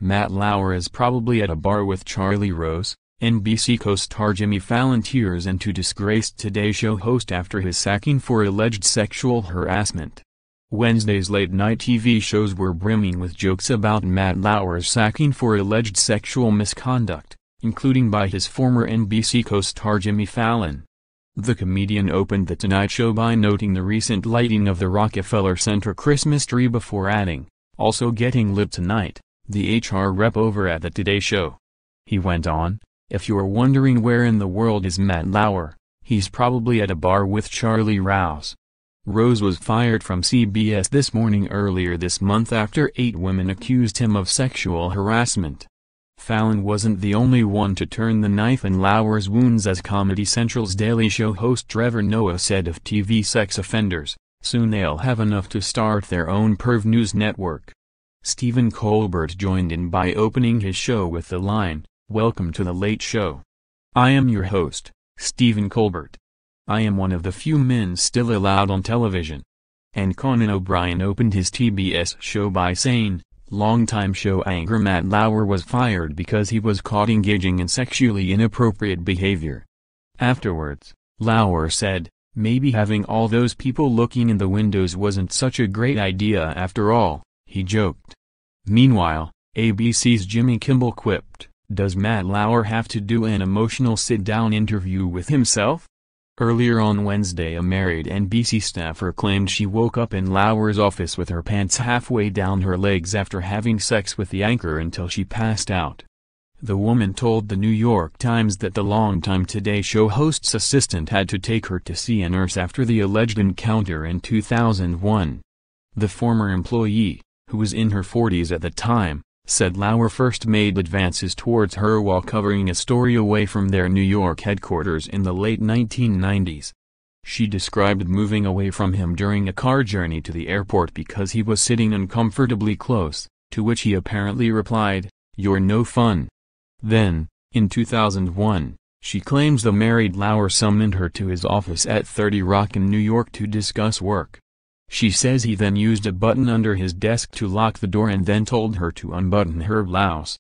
Matt Lauer is probably at a bar with Charlie Rose. NBC co-star Jimmy Fallon tears into disgraced Today Show host after his sacking for alleged sexual harassment. Wednesday's late-night TV shows were brimming with jokes about Matt Lauer's sacking for alleged sexual misconduct, including by his former NBC co-star Jimmy Fallon. The comedian opened The Tonight Show by noting the recent lighting of the Rockefeller Center Christmas tree before adding, "Also getting lit tonight, the HR rep over at the Today Show." He went on, "If you're wondering where in the world is Matt Lauer, he's probably at a bar with Charlie Rose." Rose was fired from CBS This Morning earlier this month after 8 women accused him of sexual harassment. Fallon wasn't the only one to turn the knife in Lauer's wounds, as Comedy Central's Daily Show host Trevor Noah said of TV sex offenders, "Soon they'll have enough to start their own perv news network." Stephen Colbert joined in by opening his show with the line, "Welcome to the Late Show. I am your host, Stephen Colbert. I am one of the few men still allowed on television." And Conan O'Brien opened his TBS show by saying, longtime show anchor Matt Lauer was fired because he was caught engaging in sexually inappropriate behavior. Afterwards, Lauer said, "Maybe having all those people looking in the windows wasn't such a great idea after all," he joked. Meanwhile, ABC's Jimmy Kimmel quipped, "Does Matt Lauer have to do an emotional sit-down interview with himself?" Earlier on Wednesday, a married NBC staffer claimed she woke up in Lauer's office with her pants halfway down her legs after having sex with the anchor until she passed out. The woman told the New York Times that the longtime Today Show host's assistant had to take her to see a nurse after the alleged encounter in 2001. The former employee, who was in her 40s at the time, said Lauer first made advances towards her while covering a story away from their New York headquarters in the late 1990s. She described moving away from him during a car journey to the airport because he was sitting uncomfortably close, to which he apparently replied, "You're no fun." Then, in 2001, she claims the married Lauer summoned her to his office at 30 Rock in New York to discuss work. She says he then used a button under his desk to lock the door and then told her to unbutton her blouse.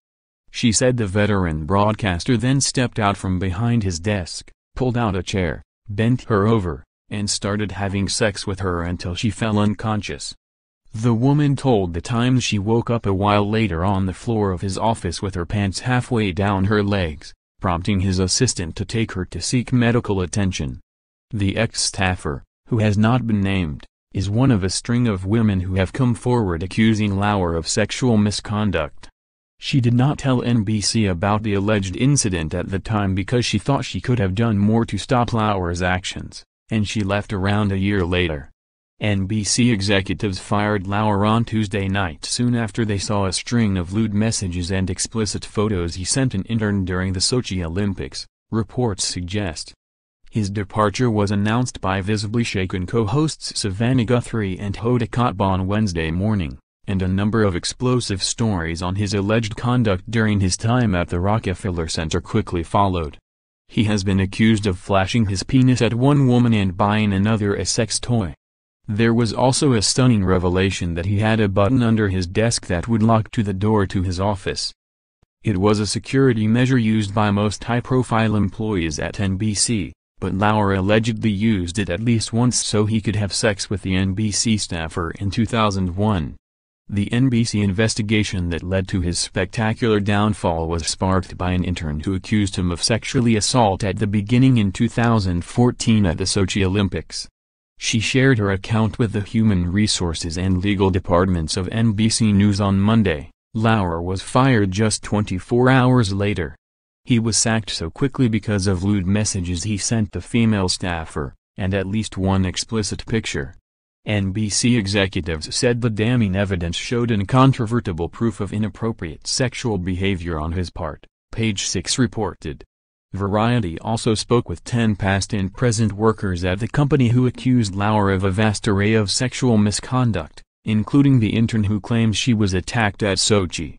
She said the veteran broadcaster then stepped out from behind his desk, pulled out a chair, bent her over, and started having sex with her until she fell unconscious. The woman told The Times she woke up a while later on the floor of his office with her pants halfway down her legs, prompting his assistant to take her to seek medical attention. The ex-staffer, who has not been named, is one of a string of women who have come forward accusing Lauer of sexual misconduct. She did not tell NBC about the alleged incident at the time because she thought she could have done more to stop Lauer's actions, and she left around a year later. NBC executives fired Lauer on Tuesday night soon after they saw a string of lewd messages and explicit photos he sent an intern during the Sochi Olympics, reports suggest. His departure was announced by visibly shaken co-hosts Savannah Guthrie and Hoda Kotb on Wednesday morning, and a number of explosive stories on his alleged conduct during his time at the Rockefeller Center quickly followed. He has been accused of flashing his penis at one woman and buying another a sex toy. There was also a stunning revelation that he had a button under his desk that would lock to the door to his office. It was a security measure used by most high-profile employees at NBC. But Lauer allegedly used it at least once so he could have sex with the NBC staffer in 2001. The NBC investigation that led to his spectacular downfall was sparked by an intern who accused him of sexually assault at the beginning in 2014 at the Sochi Olympics. She shared her account with the Human Resources and Legal departments of NBC News on Monday. Lauer was fired just 24 hours later. He was sacked so quickly because of lewd messages he sent the female staffer, and at least one explicit picture. NBC executives said the damning evidence showed incontrovertible proof of inappropriate sexual behavior on his part, Page 6 reported. Variety also spoke with 10 past and present workers at the company who accused Lauer of a vast array of sexual misconduct, including the intern who claims she was attacked at Sochi.